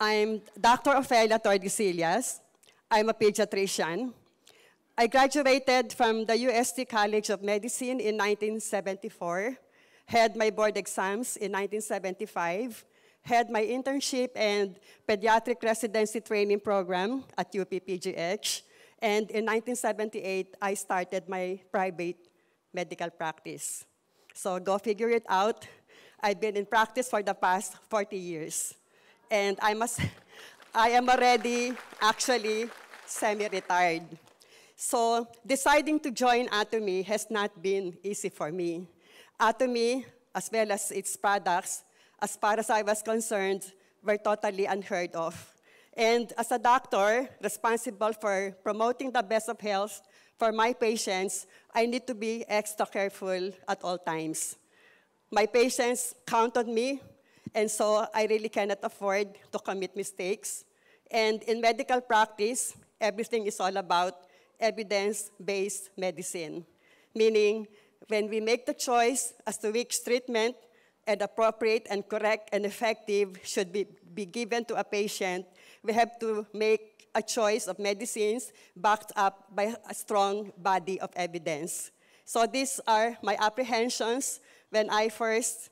I'm Dr. Ofelia Tordesillas. I'm a pediatrician. I graduated from the UST College of Medicine in 1974, had my board exams in 1975, had my internship and pediatric residency training program at UPPGH, and in 1978, I started my private medical practice. So go figure it out. I've been in practice for the past 40 years. And I am already actually semi-retired. So deciding to join Atomy has not been easy for me. Atomy, as well as its products, as far as I was concerned, were totally unheard of. And as a doctor responsible for promoting the best of health for my patients, I need to be extra careful at all times. My patients count on me, and so I really cannot afford to commit mistakes. And in medical practice, everything is all about evidence-based medicine, meaning when we make the choice as to which treatment and appropriate and correct and effective should be given to a patient, we have to make a choice of medicines backed up by a strong body of evidence. So these are my apprehensions when I first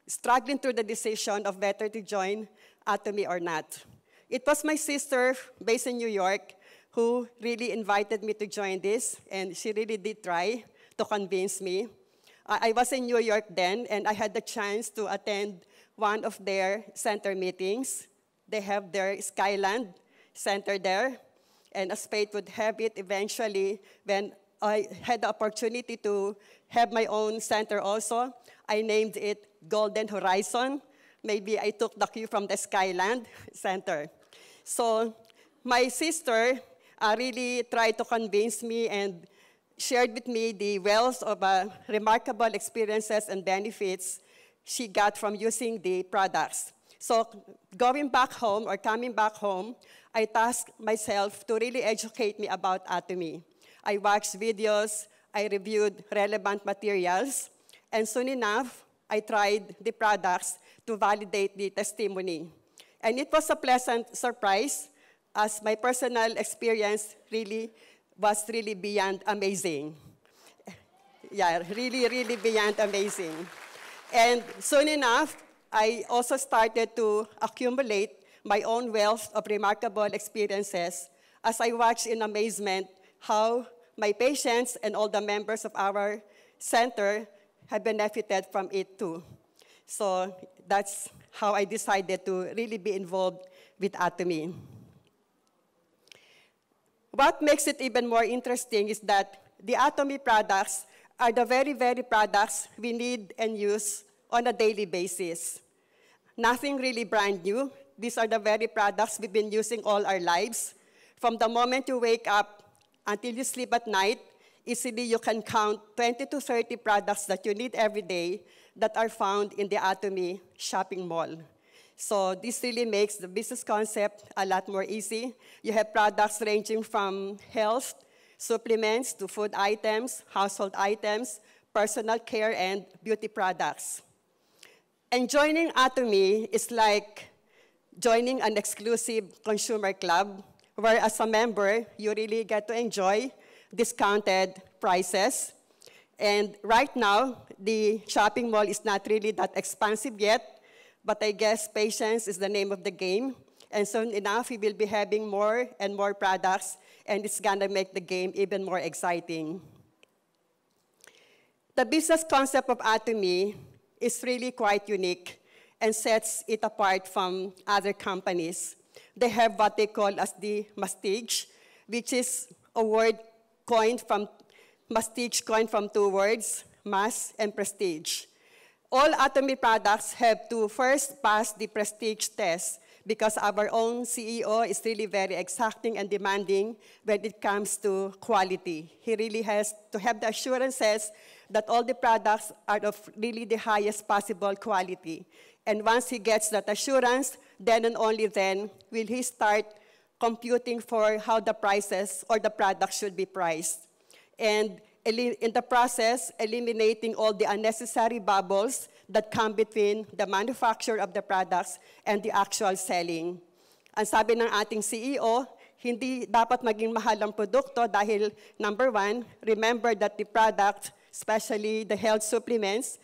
struggling through the decision of whether to join Atomy or not. It was my sister based in New York who really invited me to join this, and she really did try to convince me. I was in New York then, and I had the chance to attend one of their center meetings. They have their Skyland Center there, and as fate would have it, eventually, when I had the opportunity to have my own center also, I named it Golden Horizon. Maybe I took the cue from the Skyland Center. So my sister really tried to convince me and shared with me the wealth of remarkable experiences and benefits she got from using the products. So going back home or coming back home, I tasked myself to really educate me about Atomy. I watched videos, I reviewed relevant materials, and soon enough, I tried the products to validate the testimony. And it was a pleasant surprise, as my personal experience was really beyond amazing. Yeah, really beyond amazing. And soon enough, I also started to accumulate my own wealth of remarkable experiences as I watched in amazement how my patients and all the members of our center have benefited from it too. So that's how I decided to really be involved with Atomy. What makes it even more interesting is that the Atomy products are the very products we need and use on a daily basis. Nothing really brand new. These are the very products we've been using all our lives. From the moment you wake up until you sleep at night, easily you can count 20 to 30 products that you need every day that are found in the Atomy shopping mall. So this really makes the business concept a lot more easy. You have products ranging from health, supplements, to food items, household items, personal care, and beauty products. And joining Atomy is like joining an exclusive consumer club, where as a member, you really get to enjoy discounted prices. And right now, the shopping mall is not really that expansive yet, but I guess patience is the name of the game. And soon enough, we will be having more and more products, and it's gonna make the game even more exciting. The business concept of Atomy is really quite unique and sets it apart from other companies. They have what they call as the mastige, which is a word coined from two words, mass and prestige. All Atomy products have to first pass the prestige test because our own CEO is really very exacting and demanding when it comes to quality. He really has to have the assurances that all the products are of really the highest possible quality. And once he gets that assurance, then and only then will he start computing for how the prices or the product should be priced. And in the process, eliminating all the unnecessary bubbles that come between the manufacture of the products and the actual selling. Ang sabi ng ating CEO, hindi dapat maging mahal ang produkto dahil, number one, remember that the product, especially the health supplements,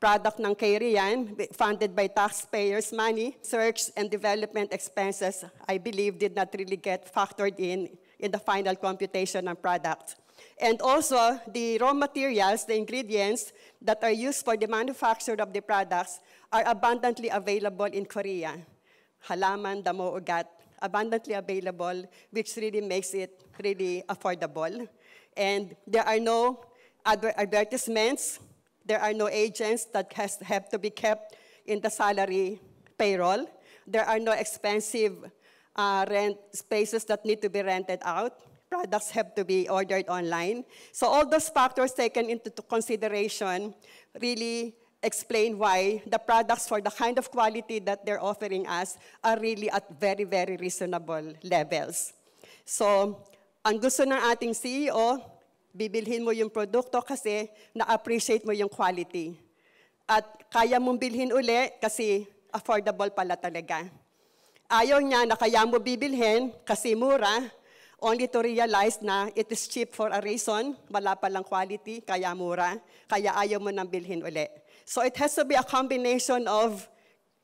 product ng Karian, funded by taxpayers' money, research and development expenses, I believe, did not really get factored in the final computation ng product. And also, the raw materials, the ingredients that are used for the manufacture of the products are abundantly available in Korea. Halaman, damo, ugat, abundantly available, which really makes it really affordable. And there are no advertisements, there are no agents that have to be kept in the salary payroll. There are no expensive rent spaces that need to be rented out. Products have to be ordered online. So all those factors taken into consideration really explain why the products for the kind of quality that they're offering us are really at very, very reasonable levels. So, ang gusto ng ating CEO, bibilhin mo yung produkto kasi na-appreciate mo yung quality. At kaya mong bilhin uli kasi affordable pala talaga. Ayaw niya na kaya mo bibilhin kasi mura, only to realize na it is cheap for a reason, wala palang quality, kaya mura, kaya ayaw mo nang bilhin uli. So it has to be a combination of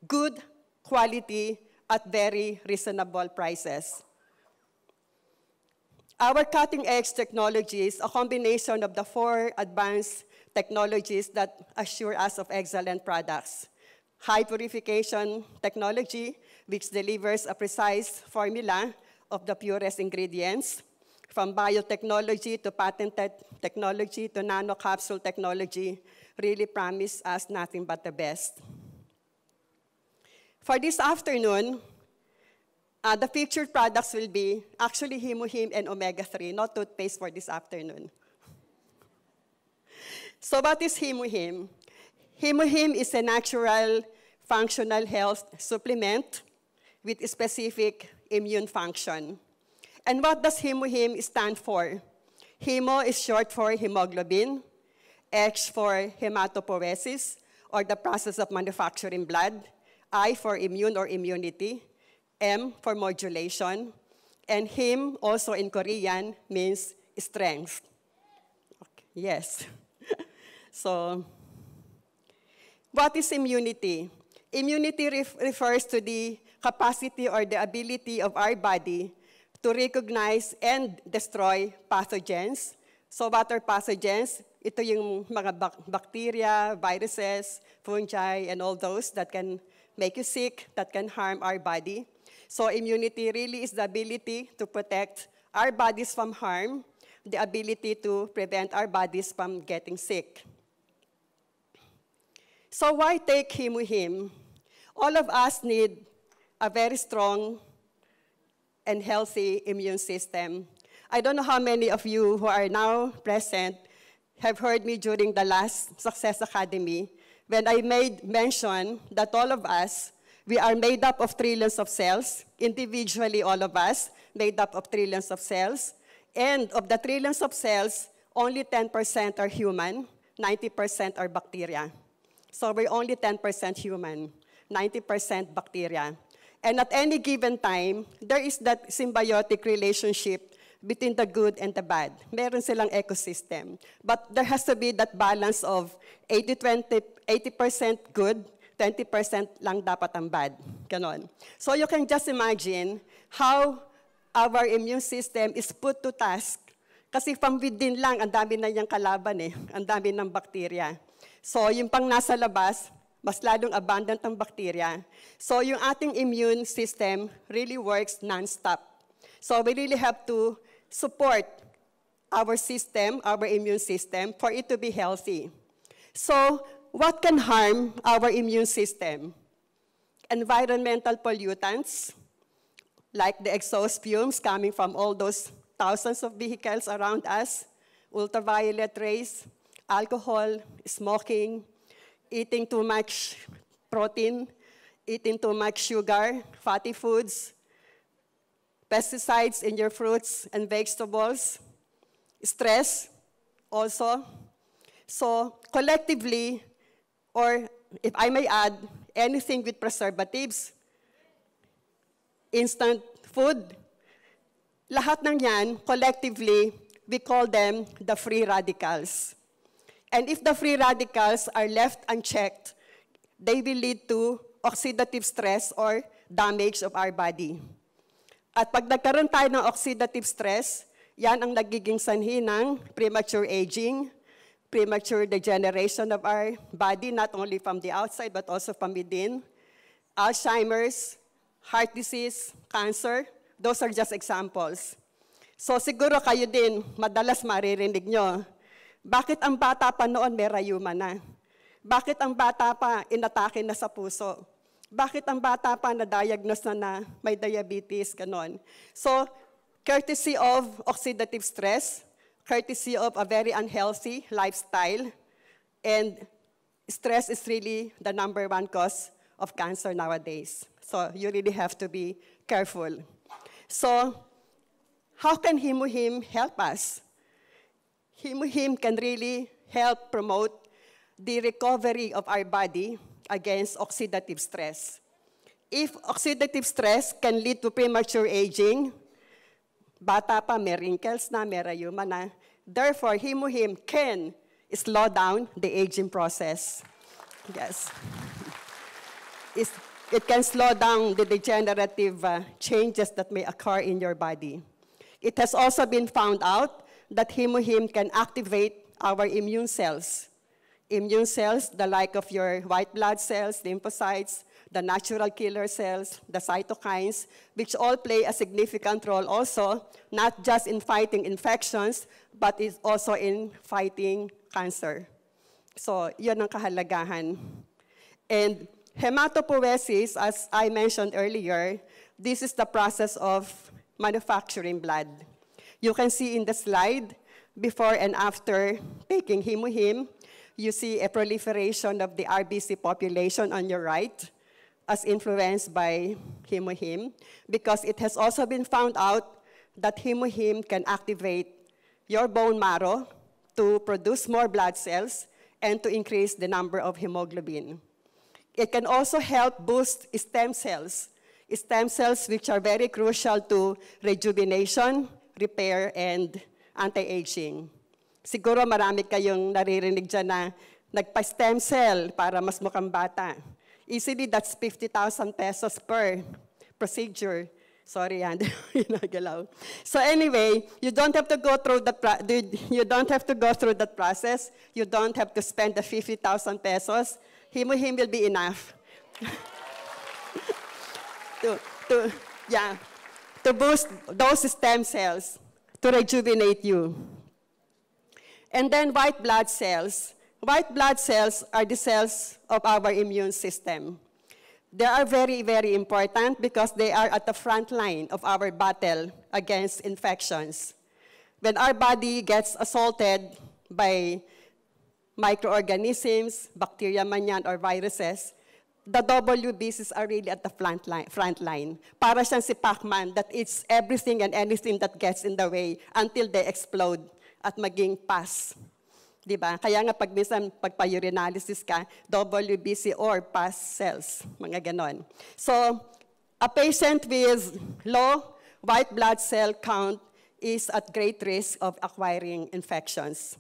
good quality at very reasonable prices. Our cutting-edge technologies, a combination of the 4 advanced technologies that assure us of excellent products. High purification technology, which delivers a precise formula of the purest ingredients, from biotechnology to patented technology to nanocapsule technology, really promise us nothing but the best. For this afternoon, the featured products will be actually Himuhim and Omega-3, not toothpaste for this afternoon. So what is Himuhim? Himuhim is a natural functional health supplement with a specific immune function. And what does Himuhim stand for? Hemo is short for hemoglobin, H for hematopoiesis, or the process of manufacturing blood, I for immune or immunity, M for modulation, and Him also in Korean means strength. Okay. Yes. So, what is immunity? Immunity refers to the capacity or the ability of our body to recognize and destroy pathogens. So what are pathogens? Ito yung mga bacteria, viruses, fungi, and all those that can make you sick, that can harm our body. So immunity really is the ability to protect our bodies from harm, the ability to prevent our bodies from getting sick. So why take Himuhim? All of us need a very strong and healthy immune system. I don't know how many of you who are now present have heard me during the last Success Academy when I made mention that all of us, we are made up of trillions of cells, individually all of us, made up of trillions of cells, and of the trillions of cells, only 10% are human, 90% are bacteria. So we're only 10% human, 90% bacteria. And at any given time, there is that symbiotic relationship between the good and the bad. Meron silang ecosystem. But there has to be that balance of 80% good, 20% lang dapat ang bad. Ganon. So you can just imagine how our immune system is put to task. Kasi from within lang, ang dami na niyang kalaban eh. Ang dami ng bacteria. So yung pang nasa labas, mas lalong abundant ang bacteria. So yung ating immune system really works non-stop. So we really have to support our system, our immune system, for it to be healthy. So what can harm our immune system? Environmental pollutants, like the exhaust fumes coming from all those thousands of vehicles around us, ultraviolet rays, alcohol, smoking, eating too much protein, eating too much sugar, fatty foods, pesticides in your fruits and vegetables, stress also. So collectively, or if I may add, anything with preservatives, instant food. Lahat ng yan, collectively, we call them the free radicals. And if the free radicals are left unchecked, they will lead to oxidative stress or damage of our body. At pag nagkaroon tayo ng oxidative stress, yan ang nagiging sanhi ng premature aging, premature degeneration of our body, not only from the outside but also from within. Alzheimer's, heart disease, cancer, those are just examples. So siguro kayo din, madalas maririnig nyo, bakit ang bata pa noon may rayuma na? Bakit ang bata pa inatake na sa puso? Bakit ang bata pa na-diagnose na may diabetes, ganon? So, courtesy of oxidative stress, courtesy of a very unhealthy lifestyle, and stress is really the #1 cause of cancer nowadays. So, you really have to be careful. So, how can Himuhim help us? Himuhim can really help promote the recovery of our body against oxidative stress. If oxidative stress can lead to premature aging, bata pa, may wrinkles na, may rayuma na. Therefore, Himuhim can slow down the aging process. Yes. It can slow down the degenerative changes that may occur in your body. It has also been found out that Himuhim can activate our immune cells. Immune cells, the like of your white blood cells, lymphocytes, the natural killer cells, the cytokines, which all play a significant role also, not just in fighting infections, but is also in fighting cancer. So, yun ang kahalagahan. And hematopoiesis, as I mentioned earlier, this is the process of manufacturing blood. You can see in the slide, before and after taking Himuhim, you see a proliferation of the RBC population on your right, as influenced by Himuhim, because it has also been found out that Himuhim can activate your bone marrow to produce more blood cells and to increase the number of hemoglobin. It can also help boost stem cells which are very crucial to rejuvenation, repair, and anti-aging. Siguro marami kayong naririnig dyan na nagpa-stem cell para mas mukhang bata. Easily, that's 50,000 pesos per procedure. Sorry, yan. Nagalaw. So anyway, you don't have to go through that process. You don't have to spend the 50,000 pesos. Himuhim will be enough. to boost those stem cells, to rejuvenate you. And then white blood cells. White blood cells are the cells of our immune system. They are very, very important because they are at the front line of our battle against infections. When our body gets assaulted by microorganisms, bacteria man yan, or viruses, the WBCs are really at the front line. Para siyang si Pac-Man that eats everything and anything that gets in the way until they explode at maging pus. Diba? Kaya nga pag minsan pagpa-urinalysis ka, WBC or pus cells, mga ganon. So, a patient with low white blood cell count is at great risk of acquiring infections.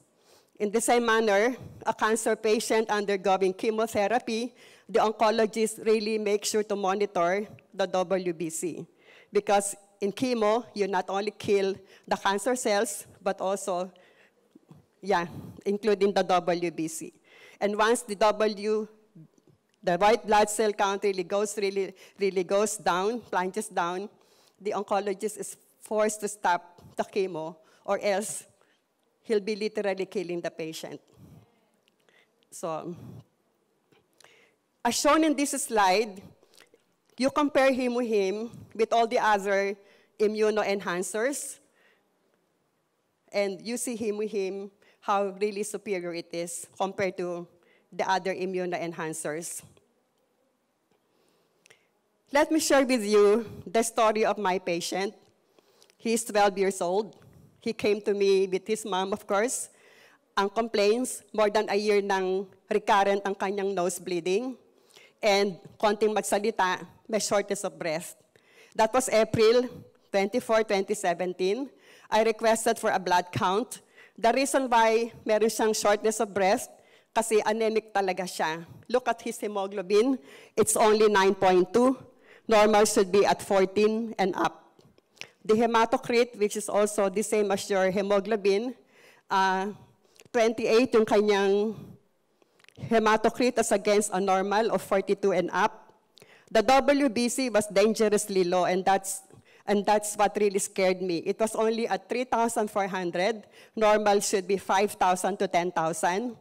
In the same manner, a cancer patient undergoing chemotherapy, the oncologist really makes sure to monitor the WBC. Because in chemo, you not only kill the cancer cells, but also, including the WBC. And once the white blood cell count really goes down, plunges down, the oncologist is forced to stop the chemo, or else he'll be literally killing the patient. So, as shown in this slide, you compare Himuhim with all the other immunoenhancers, and you see Himuhim, how really superior it is compared to the other immunoenhancers. Let me share with you the story of my patient. He's 12 years old. He came to me with his mom, of course. Ang complaints, more than a year nang recurrent ang kanyang nose bleeding, and konting magsalita, may shortness of breath. That was April 24, 2017. I requested for a blood count. The reason why meron siyang shortness of breath, kasi anemic talaga siya. Look at his hemoglobin. It's only 9.2. Normal should be at 14 and up. The hematocrit, which is also the same as your hemoglobin, 28 yung kanyang hematocrit as against a normal of 42 and up. The WBC was dangerously low, and that's what really scared me. It was only at 3,400. Normal should be 5,000 to 10,000.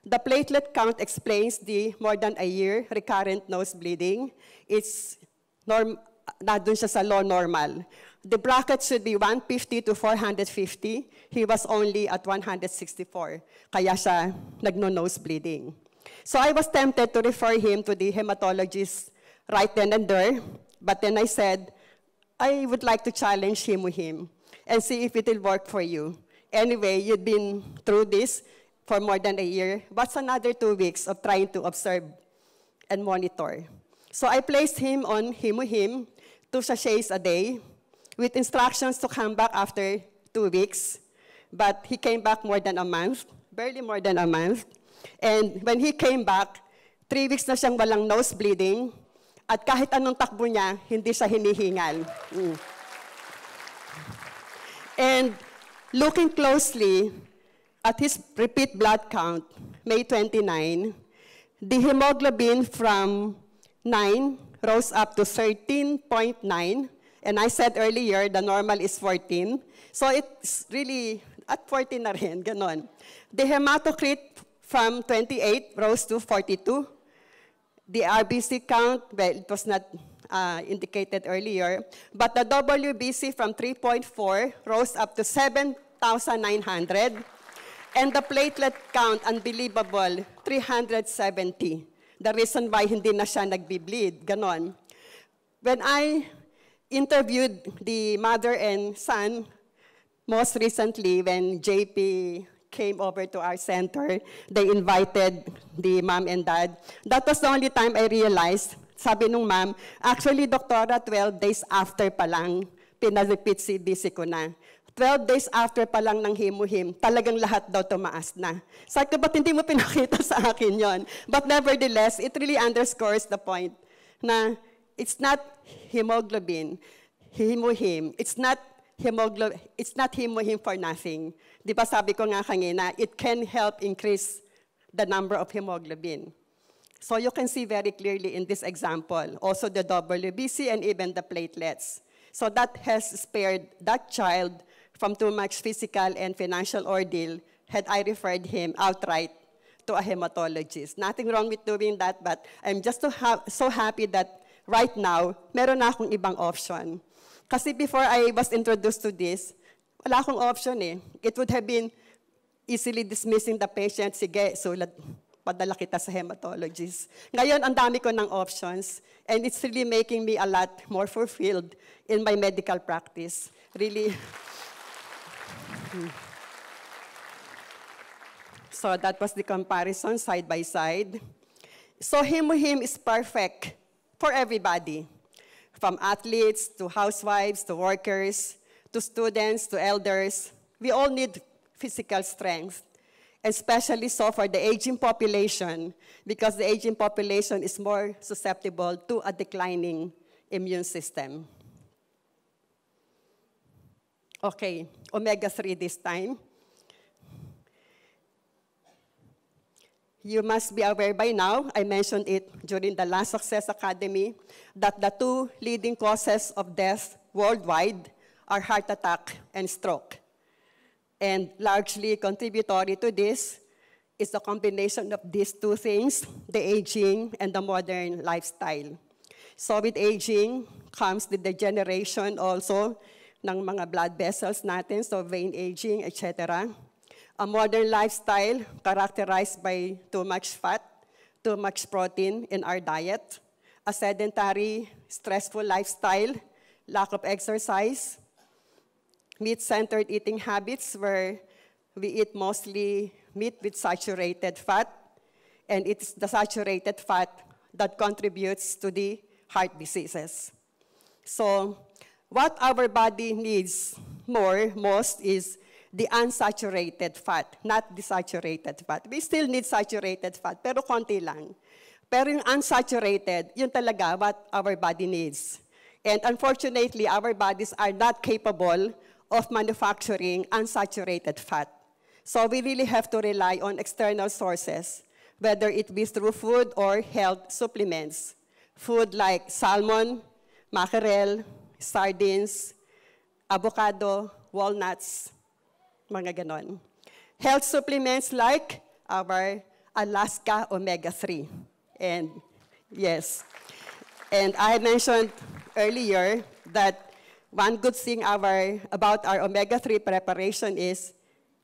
The platelet count explains the more than a year recurrent nose bleeding. It's nandun siya sa low normal. The bracket should be 150 to 450. He was only at 164. Kaya siya nagno-nose bleeding. So I was tempted to refer him to the hematologist right then and there. But then I said, I would like to challenge him and see if it will work for you. Anyway, you've been through this for more than a year. What's another 2 weeks of trying to observe and monitor? So I placed him on Himuhim, 2 sachets a day, with instructions to come back after 2 weeks. But he came back more than a month, barely more than a month. And when he came back, 3 weeks na siyang walang nose bleeding, at kahit anong takbo niya, hindi siya hinihingal. And looking closely at his repeat blood count, May 29, the hemoglobin from 9 rose up to 13.9. And I said earlier, the normal is 14. So it's really at 14 na rin, ganon. The hematocrit from 28 rose to 42. The RBC count, well, it was not indicated earlier, but the WBC from 3.4 rose up to 7,900. And the platelet count, unbelievable, 370. The reason why hindi na siya nagbi-bleed, ganon. When I interviewed the mother and son, most recently when JP came over to our center, they invited the mom and dad. That was the only time I realized, sabi nung mom, actually, doktora, 12 days after pa lang, pina-repeat CBC ko na. 12 days after pa lang ng himuhim, talagang lahat daw tumaas na. Sabi ko, ba't hindi mo pinakita sa akin yon? But nevertheless, it really underscores the point na it's not hemoglobin, himuhim. It's not himuhim for nothing. Di ba sabi ko nga kanina, it can help increase the number of hemoglobin. So you can see very clearly in this example, also the WBC and even the platelets. So that has spared that child from too much physical and financial ordeal had I referred him outright to a hematologist. Nothing wrong with doing that, but I'm just so happy that right now, meron na akong ibang option. Kasi before I was introduced to this, wala akong option eh. It would have been easily dismissing the patient, sige, sulat, padala kita sa hematologist. Ngayon, ang dami ko ng options, and it's really making me a lot more fulfilled in my medical practice. Really. So that was the comparison side by side. So Himuhim is perfect for everybody, from athletes to housewives to workers, to students, to elders. We all need physical strength, especially so for the aging population, because the aging population is more susceptible to a declining immune system. Okay, omega-3 this time. You must be aware by now, I mentioned it during the last Success Academy, that the 2 leading causes of death worldwide are heart attack and stroke. And largely contributory to this is the combination of these 2 things, the aging and the modern lifestyle. So with aging comes the degeneration also ng mga blood vessels natin, so vein aging, etc. A modern lifestyle characterized by too much fat, too much protein in our diet, a sedentary, stressful lifestyle, lack of exercise, meat-centered eating habits where we eat mostly meat with saturated fat, and it's the saturated fat that contributes to the heart diseases. So what our body needs most is the unsaturated fat, not the saturated fat. We still need saturated fat, pero konti lang. Pero yung unsaturated, yun talaga what our body needs. And unfortunately, our bodies are not capable of manufacturing unsaturated fat. So we really have to rely on external sources, whether it be through food or health supplements. Food like salmon, mackerel, sardines, avocado, walnuts, mga ganon. Health supplements like our Alaska Omega-3. And yes, and I mentioned earlier that one good thing about our omega-3 preparation is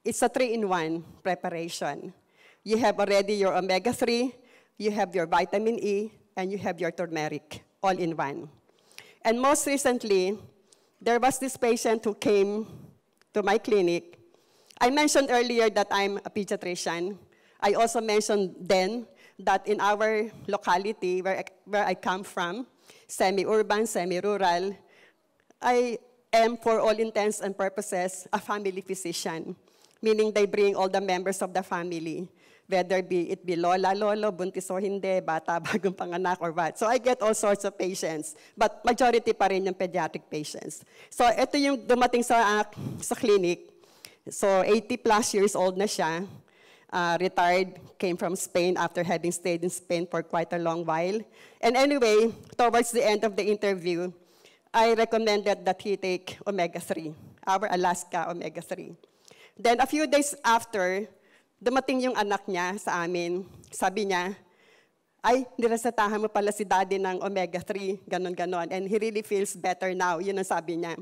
it's a 3-in-1 preparation. You have already your omega-3, you have your vitamin E, and you have your turmeric, all in one. And most recently, there was this patient who came to my clinic. I mentioned earlier that I'm a pediatrician. I also mentioned then that in our locality, where I come from, semi-urban, semi-rural, I am, for all intents and purposes, a family physician, meaning they bring all the members of the family, whether it be lola, lolo, buntis o hindi, bata, bagong panganak, or what. So I get all sorts of patients, but majority pa rin yung pediatric patients. So ito yung dumating sa clinic. So 80 plus years old na siya, retired, came from Spain after having stayed in Spain for quite a long while. And anyway, towards the end of the interview, I recommended that he take omega-3, our Alaska omega-3. Then a few days after, dumating yung anak niya sa amin. Sabi niya, ay, niresetahan mo pala si daddy ng omega-3, ganon-ganon. And he really feels better now. Yun ang sabi niya.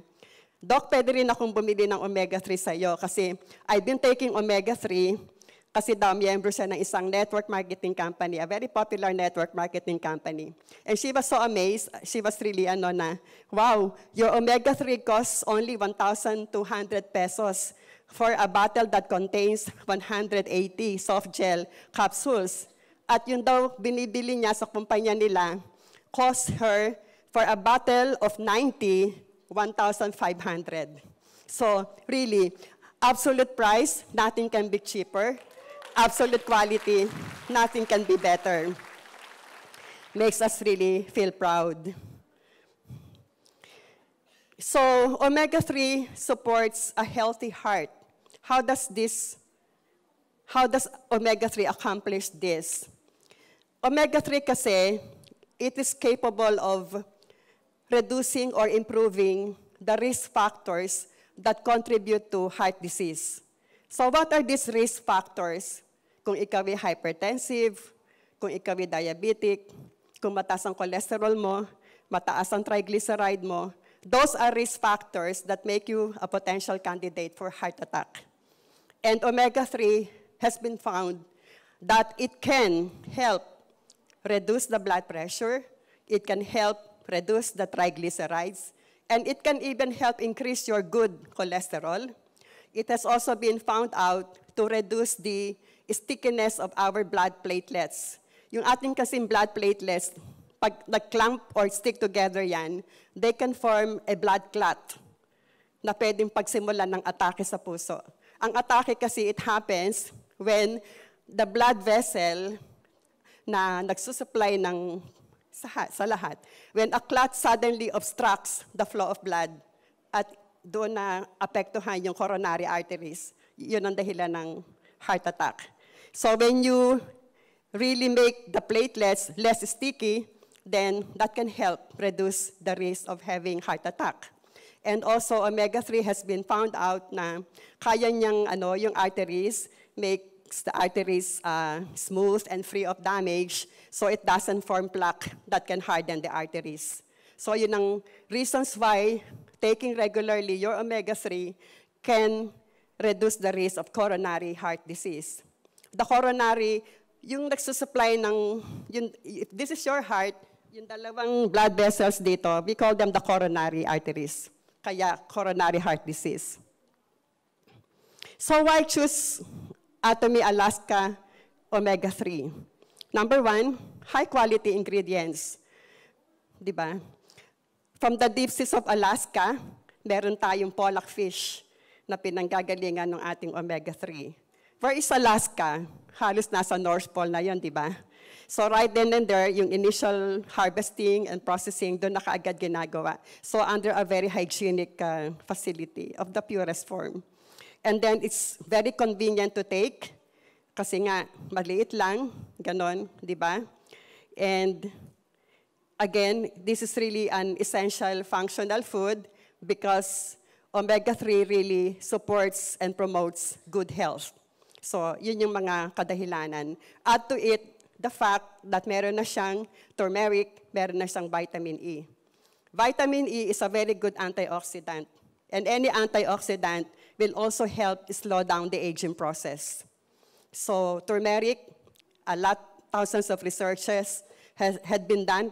Doc, pwede rin akong bumili ng omega-3 sa'yo kasi I've been taking omega-3 kasi daw miyembro siya ng isang network marketing company, a very popular network marketing company. And she was so amazed. She was really wow, your omega-3 costs only 1,200 pesos for a bottle that contains 180 soft gel capsules. At yun daw binibili niya sa kumpanya nila, cost her for a bottle of 90, 1,500. So really, absolute price, nothing can be cheaper. Absolute quality, nothing can be better. Makes us really feel proud. So omega-3 supports a healthy heart. How does omega-3 accomplish this? Omega-3 kasi, it is capable of reducing or improving the risk factors that contribute to heart disease. So what are these risk factors? Kung ikaw ay hypertensive, kung ikaw ay diabetic, kung mataas ang cholesterol mo, mataas ang triglyceride mo, those are risk factors that make you a potential candidate for heart attack. And omega-3 has been found that it can help reduce the blood pressure, it can help reduce the triglycerides, and it can even help increase your good cholesterol. It has also been found out to reduce the stickiness of our blood platelets. Yung ating kasing blood platelets, pag nag-clump or stick together yan, they can form a blood clot na pwedeng pagsimulan ng atake sa puso. Ang atake kasi, it happens when the blood vessel na nagsusupply ng sa lahat, when a clot suddenly obstructs the flow of blood at doon na apektuhan yung coronary arteries, yun ang dahilan ng heart attack. So when you really make the platelets less sticky, then that can help reduce the risk of having heart attack. And also, omega-3 has been found out na kaya niyang yung arteries, makes the arteries smooth and free of damage, so it doesn't form plaque that can harden the arteries. So yun ang reasons why taking regularly your omega-3 can reduce the risk of coronary heart disease. The coronary, yung nagsusupply ng, if this is your heart, yung dalawang blood vessels dito, we call them the coronary arteries. Kaya coronary heart disease. So why choose Atomy Alaska Omega-3? Number one, high quality ingredients. Diba? From the deep seas of Alaska, meron tayong pollock fish na pinanggagalingan ng ating omega-3. Where is Alaska? Halos nasa North Pole na yon, di ba? So right then and there, yung initial harvesting and processing, doon na kaagad ginagawa. So under a very hygienic facility of the purest form. And then it's very convenient to take, kasi nga, maliit lang, ganon, di ba? And again, this is really an essential functional food because omega-3 really supports and promotes good health. So yun yung mga kadahilanan. Add to it, the fact that meron na siyang turmeric, meron na siyang vitamin E. Vitamin E is a very good antioxidant. And any antioxidant will also help slow down the aging process. So turmeric, thousands of researchers had been done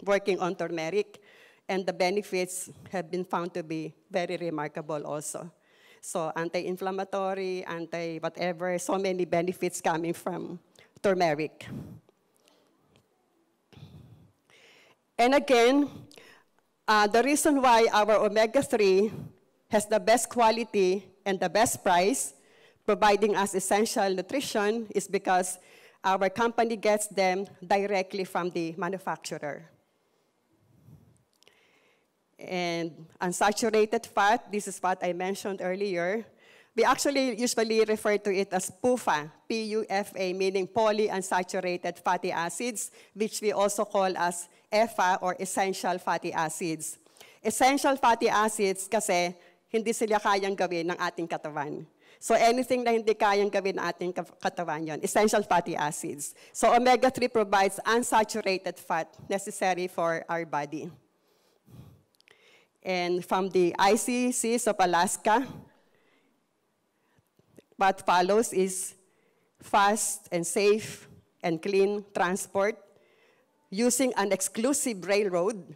working on turmeric, and the benefits have been found to be very remarkable also. So anti-inflammatory, anti-whatever, so many benefits coming from turmeric. And again, the reason why our omega-3 has the best quality and the best price, providing us essential nutrition, is because our company gets them directly from the manufacturer. And unsaturated fat, this is what I mentioned earlier. We actually usually refer to it as PUFA, P-U-F-A, meaning polyunsaturated fatty acids, which we also call as EFA, or essential fatty acids. Essential fatty acids kasi hindi sila kayang gawin ng ating katawan. So anything na hindi kayang gawin ng ating katawan yon, essential fatty acids. So omega-3 provides unsaturated fat necessary for our body. And from the icy seas of Alaska, what follows is fast and safe and clean transport using an exclusive railroad.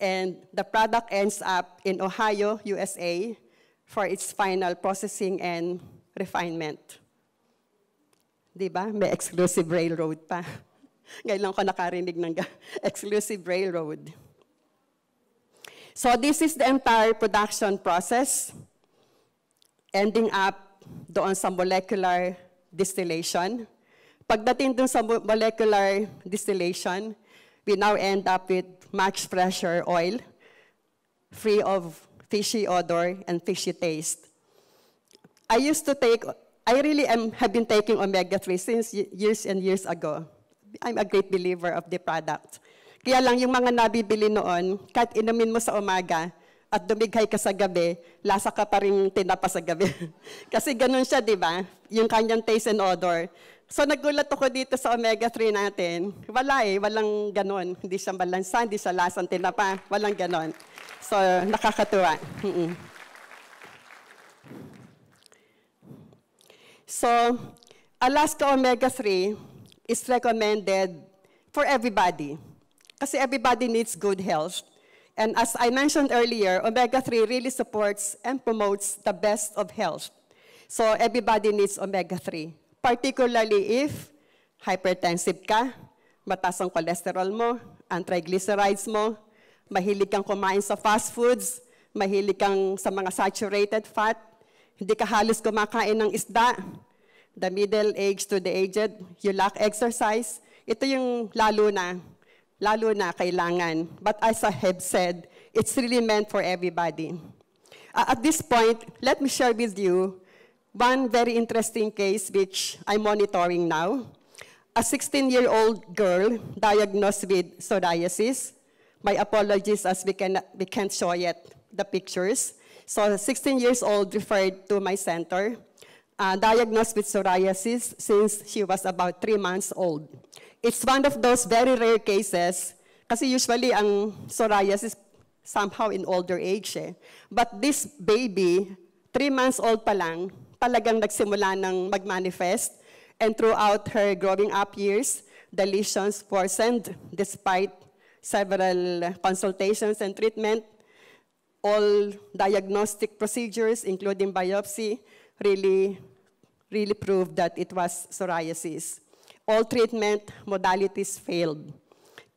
And the product ends up in Ohio, USA, for its final processing and refinement. Diba? May exclusive railroad pa. Ngayon lang ko nakarinig ng exclusive railroad. So this is the entire production process, ending up doon sa molecular distillation. Pagdating doon sa molecular distillation, we now end up with much fresher oil, free of fishy odor and fishy taste. I have been taking omega-3 since years and years ago. I'm a great believer of the product. Kaya lang yung mga nabibili noon, kahit inumin mo sa umaga at dumighay ka sa gabi, lasa ka pa rin tinapa sa gabi. Kasi ganun siya, di ba? Yung kanyang taste and odor. So nagulat ako dito sa omega-3 natin. Walang ganon. Hindi siya balansa, hindi siya lasang tinapa. Walang ganon. So nakakatuwa. So Alaska omega-3 is recommended for everybody. Kasi everybody needs good health. And as I mentioned earlier, omega-3 really supports and promotes the best of health. So everybody needs omega-3. Particularly if hypertensive ka, mataas ang cholesterol mo, ang triglycerides mo, mahilig kang kumain sa fast foods, mahilig kang sa mga saturated fat, hindi ka halos kumakain ng isda, the middle age to the aged, you lack exercise, ito yung lalo na kailangan. But as I have said, it's really meant for everybody. At this point, let me share with you one very interesting case which I'm monitoring now. A 16-year-old girl diagnosed with psoriasis. My apologies as we can't show yet the pictures. So 16 years old referred to my center, diagnosed with psoriasis since she was about 3 months old. It's one of those very rare cases, kasi usually ang psoriasis somehow in older age eh. But this baby, 3 months old pa lang, talagang nagsimula ng mag-manifest, and throughout her growing up years, the lesions worsened despite several consultations and treatment. All diagnostic procedures, including biopsy, really proved that it was psoriasis. All treatment modalities failed.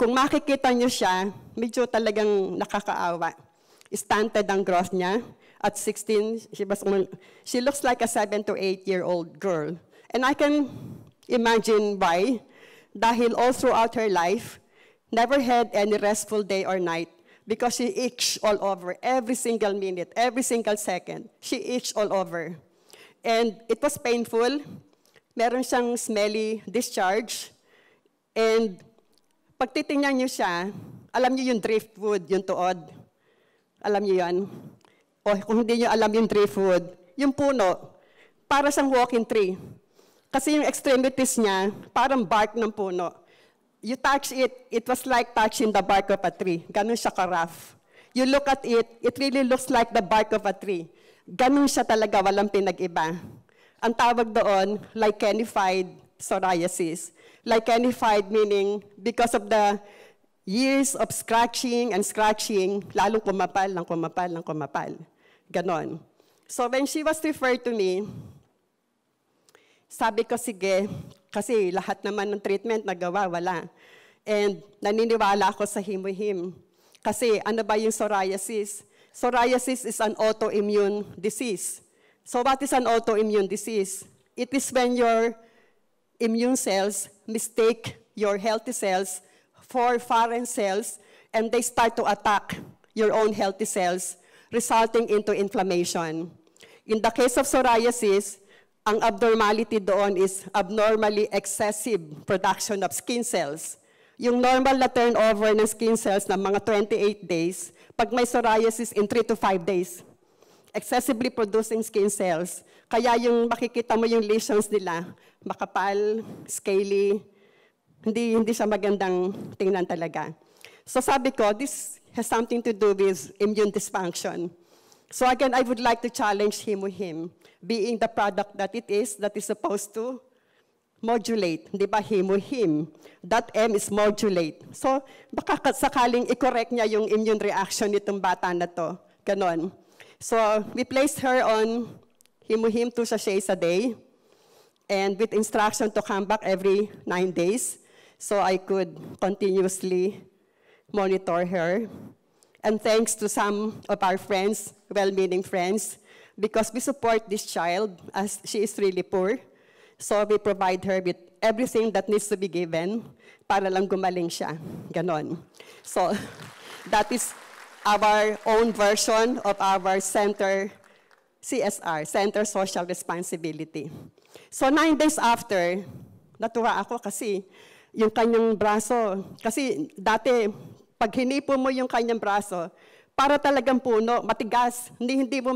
Kung makikita niyo siya, medyo talagang nakakaawa. Stunted ang growth niya. At 16, she looks like a 7 to 8-year-old girl. And I can imagine why. Dahil all throughout her life, never had any restful day or night because she itched all over, every single minute, every single second. She itched all over. And it was painful. Meron siyang smelly discharge. And pag titingnan niyo siya, alam niyo yung driftwood, yung tuod. Alam niyo yan? O kung hindi niyo alam yung driftwood, yung puno, para siyang walking tree. Kasi yung extremities niya, parang bark ng puno. You touch it, it was like touching the bark of a tree. Ganun siya ka-rough. You look at it, it really looks like the bark of a tree. Ganun siya talaga, walang pinag-iba. Ang tawag doon, lichenified psoriasis. Lichenified meaning because of the years of scratching and scratching, lalong kumapal ng kumapal ng kumapal. Ganon. So when she was referred to me, sabi ko, sige, kasi lahat naman ng treatment nagawa, wala. And naniniwala ako sa Himuhim. Kasi ano ba yung psoriasis? Psoriasis is an autoimmune disease. So what is an autoimmune disease? It is when your immune cells mistake your healthy cells for foreign cells, and they start to attack your own healthy cells, resulting into inflammation. In the case of psoriasis, ang abnormality doon is abnormally excessive production of skin cells. Yung normal na turnover ng skin cells na mga 28 days, pag may psoriasis in 3 to 5 days, excessively producing skin cells. Kaya yung makikita mo yung lesions nila, makapal, scaly, hindi siya magandang tingnan talaga. So sabi ko, this has something to do with immune dysfunction. So again, I would like to challenge Himuhim, being the product that it is supposed to modulate. Di ba, Himuhim? That M is modulate. So baka sakaling i-correct niya yung immune reaction nitong bata na to. Ganon. So we placed her on Himuhim 2 sachets a day, and with instruction to come back every 9 days, so I could continuously monitor her. And thanks to some of our friends, well-meaning friends, because we support this child as she is really poor. So we provide her with everything that needs to be given para lang gumaling siya. Ganon. So that is our own version of our center, CSR, Center Social Responsibility. So 9 days after, natuwa ako kasi yung kanyang braso, kasi dati, pag hinipo mo yung kanyang braso, para talagang puno, matigas. Hindi mo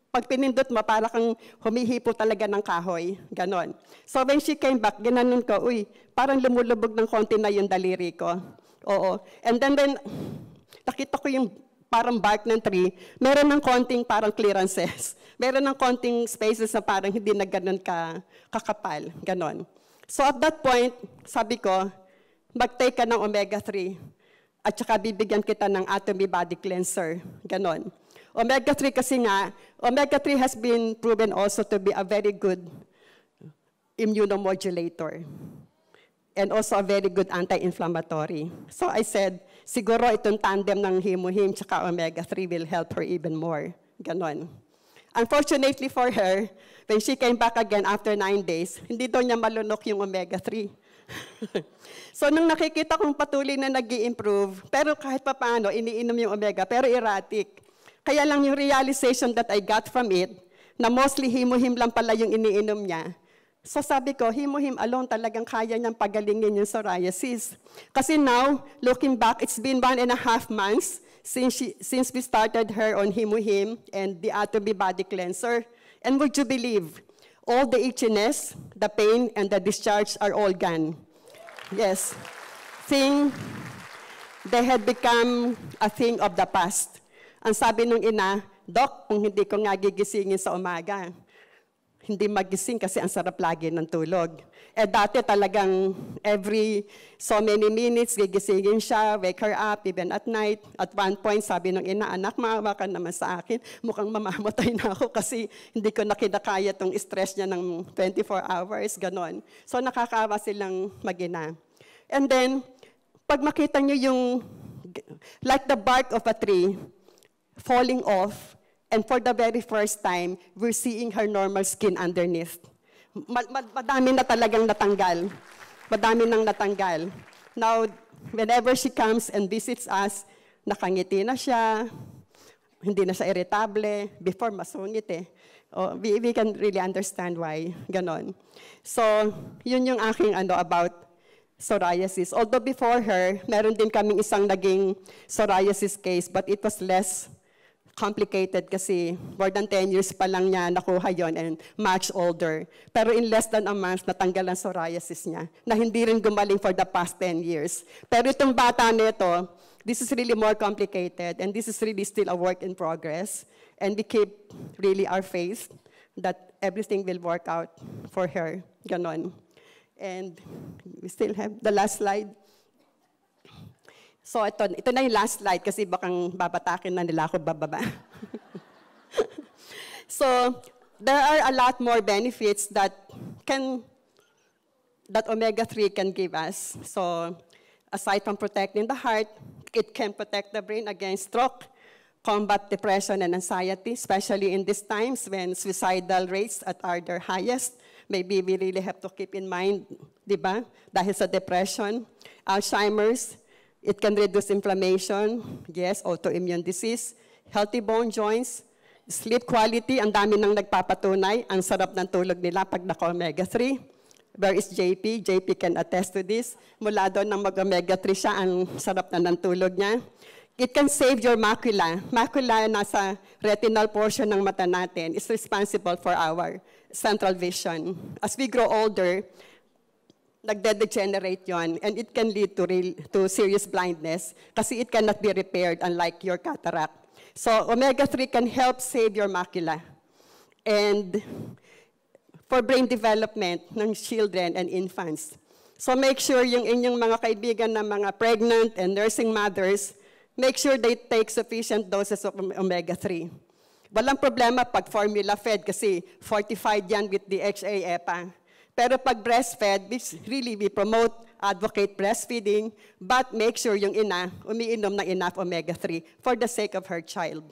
pag pinindot mo, para kang humihipo talaga ng kahoy. Ganon. So when she came back, ginanon ko, uy, parang lumulubog ng konti na yung daliri ko. Oo. And then nakita ko yung parang bark ng tree, meron ng konting parang clearances. Meron ng konting spaces na parang hindi na ganon kakapal. Ganon. So at that point, sabi ko, mag-take ka ng omega-3. At saka bibigyan kita ng Atomy Body Cleanser. Ganon. Omega-3 kasi nga, omega-3 has been proven also to be a very good immunomodulator. And also a very good anti-inflammatory. So I said, siguro itong tandem ng Himuhim tsaka omega-3 will help her even more. Ganon. Unfortunately for her, when she came back again after 9 days, hindi daw niya malunok yung omega-3. So nung nakikita kong patuloy na nag-i-improve, pero kahit pa paano, iniinom yung omega, pero erratic. Kaya lang yung realization that I got from it, na mostly Himuhim lang pala yung iniinom niya. So sabi ko, Himuhim alone talagang kaya niyang pagalingin yung psoriasis. Kasi now, looking back, it's been 1.5 months since we started her on Himuhim and the Atomy Body Cleanser. And would you believe, all the itchiness, the pain, and the discharge are all gone. Yes. They had become a thing of the past. Ang sabi nung ina, Doc, kung hindi ko nga gigisingin sa umaga, hindi magising kasi ang sarap lagi ng tulog. Eh dati talagang every so many minutes, gigisingin siya, wake her up, even at night. At one point, sabi nung ina, anak, maawa ka naman sa akin. Mukhang mamamatay na ako kasi hindi ko na kinakaya tong stress niya ng 24 hours, ganon. So nakakaawa silang mag-ina. And then, pag makita nyo yung, like the bark of a tree, falling off, and for the very first time, we're seeing her normal skin underneath. Madami na talagang natanggal. Madami nang natanggal. Now, whenever she comes and visits us, nakangiti na siya, hindi na siya irritable. Before, masungit eh. Oh, we can really understand why, ganon. So, yun yung aking about psoriasis. Although before her, meron din kaming isang naging psoriasis case, but it was less complicated kasi more than 10 years pa lang niya nakuha yon and much older. Pero in less than a month, natanggal ang psoriasis niya, na hindi rin gumaling for the past 10 years. Pero itong bata nito, this is really more complicated, and this is really still a work in progress. And we keep really our faith that everything will work out for her. Ganon. And we still have the last slide. So ito na yung last slide kasi bakang babatakin na nila ako bababa. So there are a lot more benefits that omega-3 can give us. So aside from protecting the heart, it can protect the brain against stroke, combat depression and anxiety, especially in these times when suicidal rates are their highest. Maybe we really have to keep in mind, di ba? Dahil sa depression, Alzheimer's, it can reduce inflammation, yes, autoimmune disease, healthy bone joints, sleep quality, ang dami nang nagpapatunay, ang sarap ng tulog nila pag naka-omega-3. Where is JP? JP can attest to this. Mula doon nang mag-omega-3 siya, ang sarap na ng tulog niya. It can save your macula. Macula nasa retinal portion ng mata natin is responsible for our central vision. As we grow older, nagde-degenerate yon, and it can lead to serious blindness kasi it cannot be repaired unlike your cataract. So omega-3 can help save your macula. And for brain development ng children and infants. So make sure yung inyong mga kaibigan na mga pregnant and nursing mothers, make sure they take sufficient doses of omega-3. Walang problema pag formula fed kasi fortified yan with DHA, EPA. Pero pag breastfed, we promote, advocate breastfeeding, but make sure yung ina umiinom ng enough omega-3 for the sake of her child.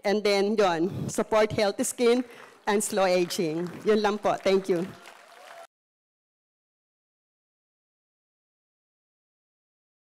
And then, support healthy skin and slow aging. Yun lang po. Thank you.